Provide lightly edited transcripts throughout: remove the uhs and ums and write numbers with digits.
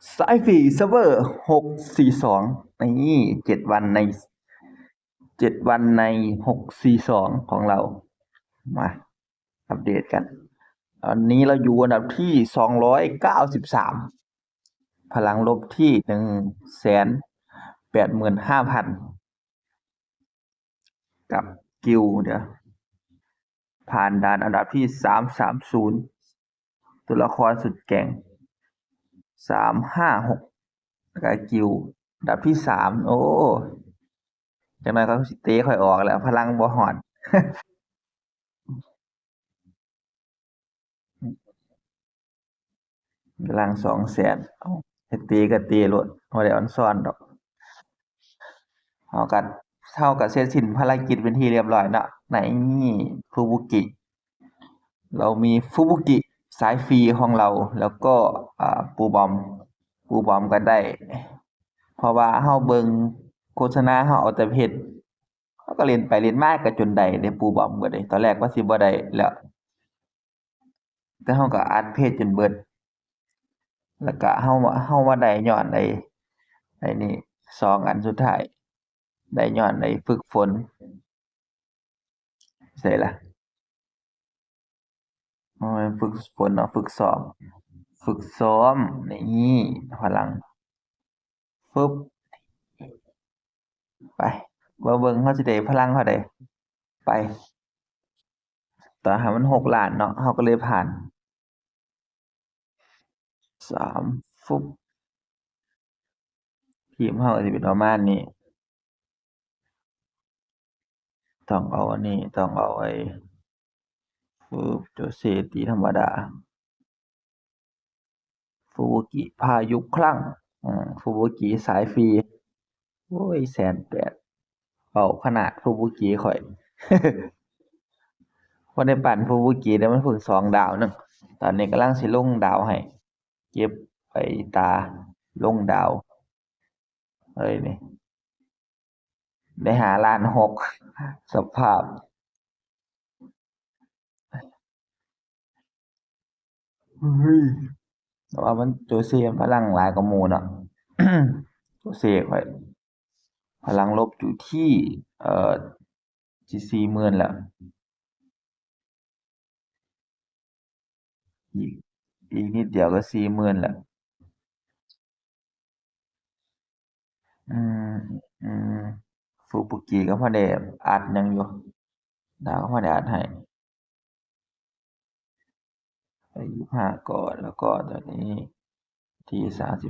สายฟรีเซิร์ฟเวอร์642นี่7 วันใน642ของเรามาอัปเดตกันตอนนี้เราอยู่อันดับที่293พลังลบที่185,000กับกิลเดี๋ยวผ่านด่านอันดับที่330ตัวละครสุดแกร่ง356กับกิลอันดับที่3โอ้จังได๋เขาสิเตะค่อยออกแล้วพลังบ่ฮอดพลัง200,000เอ้าให้ตีก็ตีโลดบ่ได้ออนซ่อนดอกเฮาก็เสร็จสิ้นภารกิจเป็นที่เรียบร้อยเนาะนี่ฟูบุกิเรามีฟูบุกิสายฟรีของเราแล้วก็ปูบอมก็ได้เพราะว่าเฮาเบิ่งโฆษณาเฮาเอาแต่เพชรเฮาก็เล่นไปเล่นมาก็จนได้เด้ปูบอมก็ได้ตอนแรกว่าสิบ่ได้แล้วแต่เฮาก็อัดเพชรจนเบิดแล้วก็เฮามาได้ญ้อนไอ้นี่2อันสุดท้ายได้ญ้อนไอ้ฝึกฝนไสล่ะบ่แม่นฝึกฝนเนาะฝึกซ้อมนี่พลังฟึบไปมาเบิ่งเฮาสิได้พลังเท่าใดไปตอนหามัน6,000,000เนาะเฮาก็เลยผ่าน3ฟึบทีมเฮาก็สิเป็นประมาณนี้ต้องเอาอันนี้ต้องเอาไอ้ฟึบโจเซตีธรรมดาฟูบุกิพายุคลั่งฟูบุกิสายฟรีโอ้ย180,000เว้าขนาดฟูบุกิข้อยบ่ได้ปั่นฟูบุกิเดี๋ยวมันพึ่ง2ดาวหนึ่งตอนนี้กำลังสิลงดาวให้เก็บไปตาลงดาวเอ้ยนี่ได้5,600,000สภาพเฮ้ยแต่ว่ามันโจเซมันพลังหลายกว่าหมู่เนาะ โจเซข้อยพลังลบอยู่ที่เอ่อสิ40,000แล้วอีกอีกนิดเดียวก็40,000แล้วอืมอืมฟูบุกิก็พอได้อัดหยังอยู่ดาวก็พอได้อัดให้ไป25ก่อนแล้วก็ตอนนี้ที่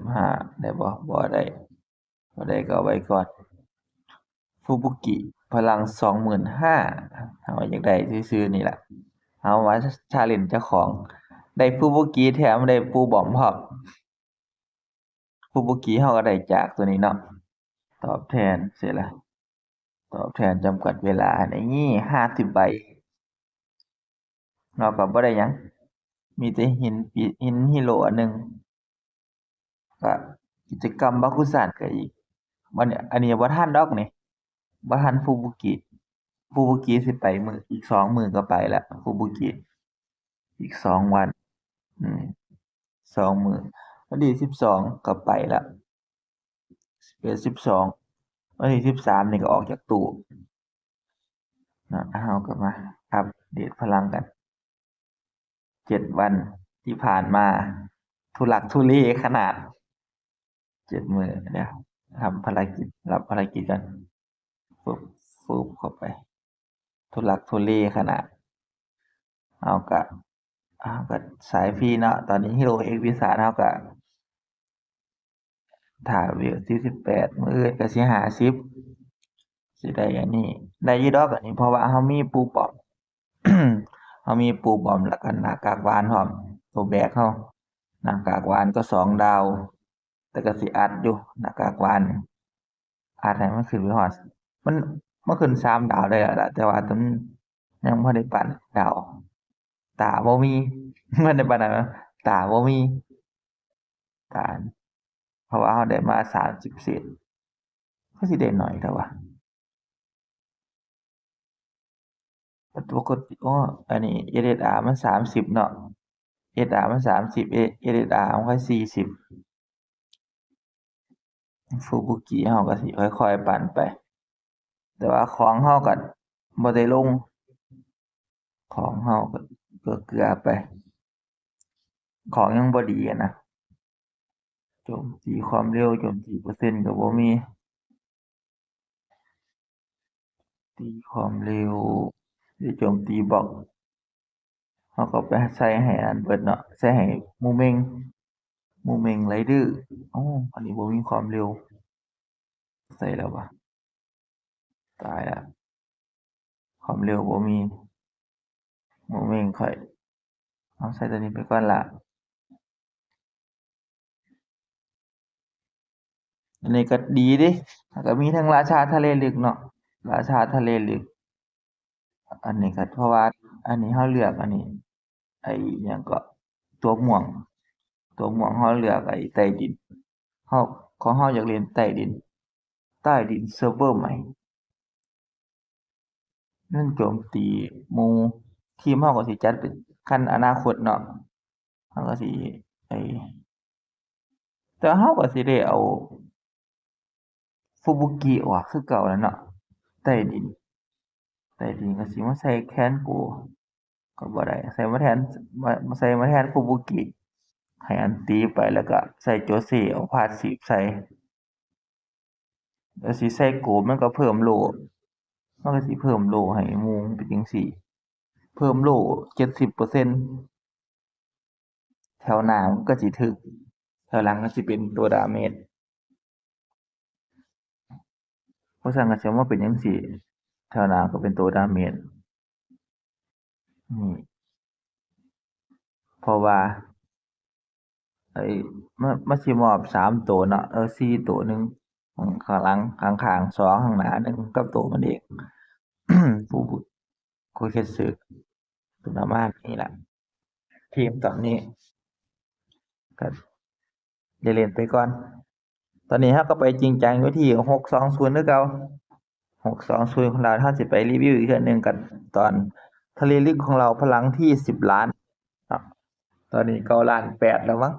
35ได้บ่ได้บ่ได้ก็เอาไว้ก่อนฟูบุกิพลัง25,000เฮาอยากได้ซื่อๆนี่ล่ะเอามาchallenge เจ้าของได้ฟูบุกิแถมได้ปูบอมพร้อมฟูบุกิเฮาก็ได้จากตัวนี้เนาะตอบแทนเสร็จแล้วตอบแทนจำกัดเวลานี่50ใบเราก็บ่ได้หยังมีแต่หินฮีโร่อันหนึ่งก็กิจกรรมบาคุซันก็อีกอันนี้บ่ทันดอกนี่บ่ทันฟูบุกิสิไปมื้ออีก2 มื้อก็ไปแล้วฟูบุกิอีก2 วันอืม2 มื้อวันที่12ก็ไปแล้ว11 12วันที่13นี่ก็ออกจากตู้เนาะเราก็มาอัปเดตพลังกัน7 วันที่ผ่านมาทุลักทุเลขนาด7 มื้อเดี๋ยวทำภารกิจรับภารกิจกันฟึบฟึบเข้าไปทุลักทุเลขนาดเราก็ก็สายฟรีเนาะตอนนี้ Hero X Wizard เราก็ถ้าเวล48มื้ออื่นก็สิ50สิได้อันนี้ได้อยู่ดอกอันนี้เพราะว่าเรามีปูปลอม เรามีปูปลอมแล้วก็หน้ากากหวานพร้อมตัวแบกเราหน้ากากหวานก็2 ดาวแต่ก็สิอัดอยู่หน้ากากหวานนี่อัดให้มันขึ้นไปฮอดมันมันขึ้น3 ดาวได้แล้วล่ะแต่ว่ามันยังบ่ได้ปานดาวตาบ่มีบ่ได้ปานนั้นนะตาบ่มีตาเพราะว่าเราได้มา30เศษคือสิได้น้อยแต่ว่าปกติอ้ออันนี้ SSR มัน30เนาะ SR มัน30 SSR มันค่อย40 ฟูบุกิเราก็สิค่อยๆปั่นไปแต่ว่าของเราก็บ่ได้ลงของเราก็เกลือๆไปของยังบ่ดีอะนะโจมตีความเร็วโจมตีเปอร์เซ็นต์ก็บ่มีตีความเร็วหรือโจมตีบล็อกเราก็ไปใส่ให้อันเบิดเนาะใส่ให้มูเมงไรเดอร์อ้ออันนี้บ่มีความเร็วใส่แล้ววะตายแล้วความเร็วบ่มีมูเมงค่อยเอาใส่ตัวนี้ไปก่อนล่ะอันนี้ก็ดีเดะแล้วก็มีทั้งราชาทะเลลึกเนาะราชาทะเลลึกอันนี้ก็เพราะว่าอันนี้เราเลือกอันนี้ไอ้หยังก็ตัวม่วงเราเลือกไอ้ใต้ดินเราของเราอยากเล่นใต้ดินเซิร์ฟเวอร์ใหม่มันโจมตีหมู่ทีมเราก็สิจัดเป็นคันอนาคตเนาะเราก็สิไอ้แต่เราก็สิได้เอาฟูบุกิออกคือเก่าแล้วเนาะใต้ดินก็สิมาใส่แคนกูก็บ่ได้ใส่มาแทนใส่มาแทนฟูบุกิให้อันตีไปแล้วก็ใส่โจเซเอาพาสซีฟใส่แล้วสิใส่โกบมันก็เพิ่มโล่มันก็สิเพิ่มโล่ให้หมู่เป็นจั่งซี้เพิ่มโล่70%แถวหน้ามันก็สิถึกแถวหลังก็สิเป็นตัวดาเมจเพราะซั้นก็สิออกมาเป็นจั่งซี้แถวหน้าก็เป็นตัวดาเมจนี่เพราะว่าไอ้มันสิมอบ3ตัวเนาะ4ตัวหนึ่งข้างหลังข้างๆ2ข้างหน้า1กับตัวมันเองผู้คุยเฮ็ดสึประมาณนี้ล่ะทีมตอนนี้ก็ได้เล่นไปก่อนตอนนี้เราก็ไปจริงจังอยู่ที่620คือเก่า620ของเราเราสิไปรีวิวอีกเทื่อหนึ่งกันตอนทะเลลึกของเราพลังที่10 ล้านเนาะตอนนี้9,800,000แล้วมั้ง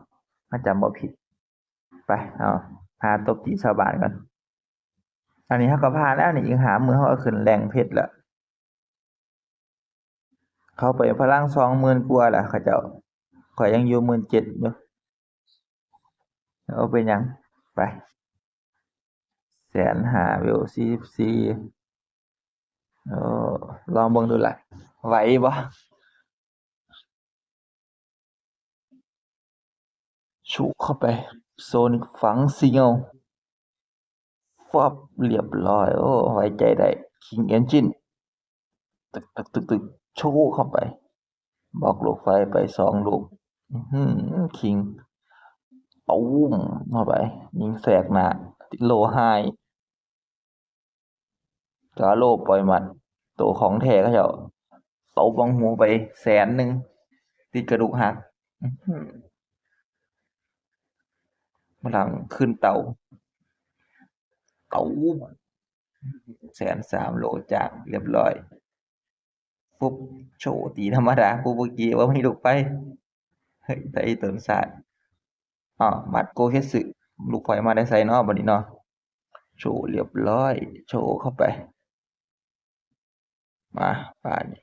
ถ้าจำบ่ผิดไปเอาหาตบตีชาวบ้านก่อนอันนี้เราก็ผ่านแล้วนี่อีก50,000เราก็ขึ้นแรงเพชรแล้วเข้าไปพลัง20,000กว่าแล้วเขาเจ้าข้อยยังอยู่17,000อยู่เอาเป็นหยังไป150,000เวล44เออลองเบิ่งดูล่ะไหวบ่ฉุเข้าไปโซนิกฝังซิงเอาฟับเรียบร้อยโอ้ไว้ใจได้ King Engine ตึกๆๆโชว์เข้าไปบล็อกลูกไฟไป2ลูกอื้อฮือ King ตูมเข้าไปยิงแสกหน้าติดโลไฮกาโลปล่อยหมัดตัวของแท้เขาเจ้าตบบังหัวไป100,000ติดกระดูกหักอื้อฮือฝรั่งขึ้นเตาตูม130,000โลจากเรียบร้อยปุ๊บโชว์ตีธรรมดาปูเมื่อกี้ว่ามีลูกไฟเฮ้ยแต่ไอ้ต้นศาสตร์อ้าวหมัดโกเฮ็ดสึลูกไฟมาได้ไสเนาะบัดนี้เนาะโชว์เรียบร้อยโชว์เข้าไปมาบาดนี้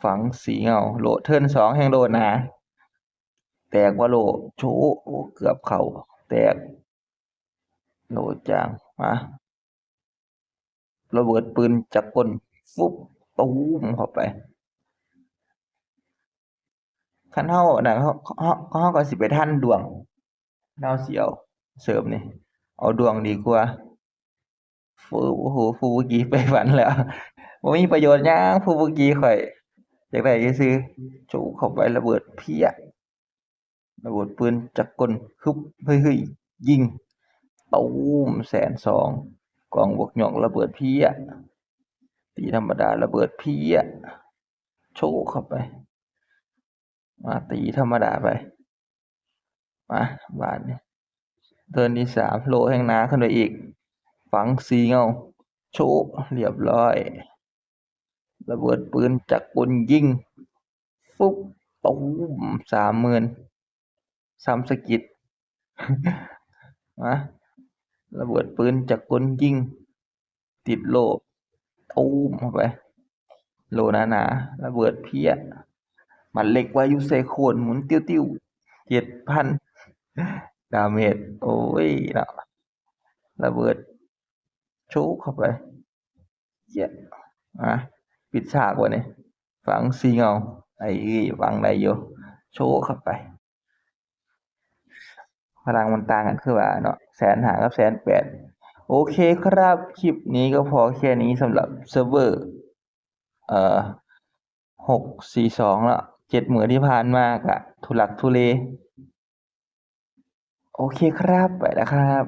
ฝังสีเงาโลเทิร์น2แฮ่งโลหนาแตกบ่โลโชว์โอ้เกือบเข้าแตกโลจางมาระเบิดปืนจักรกลฟุบตูมเข้าไปคันเฮาน่ะเฮาก็สิไปทันดวงเราสิเอาเสริมนี่เอาดวงดีกว่าโอ้โฮฟูเมื่อกี้ไปฝันแล้วบ่มีประโยชน์หยังฟูเมื่อกี้ข้อยอยากได้ซื่อๆโจะเข้าไประเบิดเพี้ยระเบิดปืนจักรกลฮึบเฮ้ยๆยิงตูม120,000กองบวกหย่องระเบิดเพี้ยตีธรรมดาระเบิดเพี้ยโชะเข้าไปมาตีธรรมดาไปมาบาดนี้เทิร์นที่3โลแฮ่งหนาขึ้นไปอีกฝังสีเงาโชะเรียบร้อยระเบิดปืนจักรกลยิงฟุบตูม30,000ซ้ำสะกิดมา ระเบิดปืนจักกลยิงติดโล่ตูมเข้าไปโล่หนาๆระเบิดเพี้ยหมัดเหล็กวายุไซโคลหมุนติ้วๆ 7,000 ดาเมจโอ้ยเนาะระเบิดโชกเข้าไปเหี้ยอ่ะปิดฉากบัดนี้ฝังซิงเอาไอ้ฝังได้อยู่โชกเข้าไปพลังมันต่างกันคือว่าเนาะ150,000กับ180,000โอเคครับคลิปนี้ก็พอแค่นี้สำหรับเซิร์ฟเวอร์เอ่อ642แล้ว7มื้อที่ผ่านมาก็ทุลักทุเลโอเคครับไปแล้วครับ